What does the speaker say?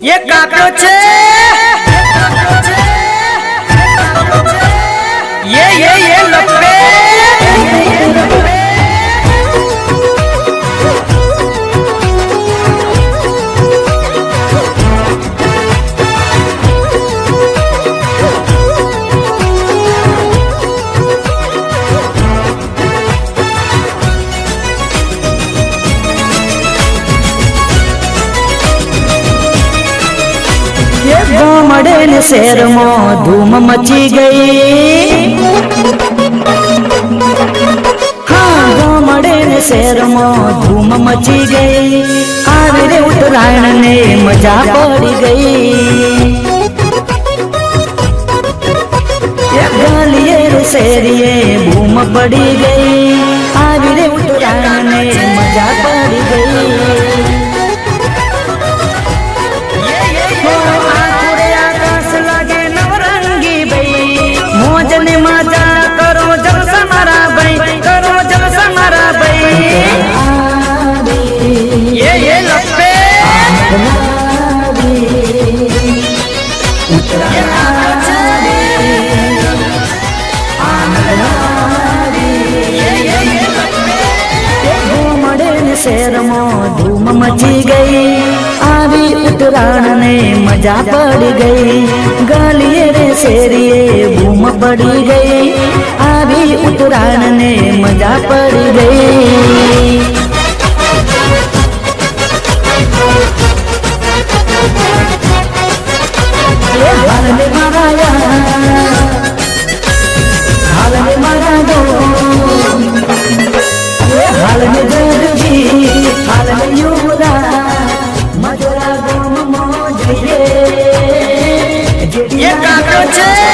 ये काकड़ो छे ये लपे गामड़े ने शहर में धूम मची गई। हाँ गामड़े ने शहर में धूम मची गई। आवे रे उत्तरायण ने मजा पड़ी गई। गालिये रे शहरिये धूम पड़ी गई। आवे रे उत्तरायण ने मजा पड़ी गई। ये लपे शहर में धूम मची गई। आवी उत्तरायण ने मजा पड़ गई। गालिये रे शेरिये धूम पड़ी गई। आवी उत्तरायण ने मजा पड़ गई। हाल में माराया हाल में मारा दो हाल में जगी हाल में युवरा मजरा गम मोजिए ये काकड़ो छे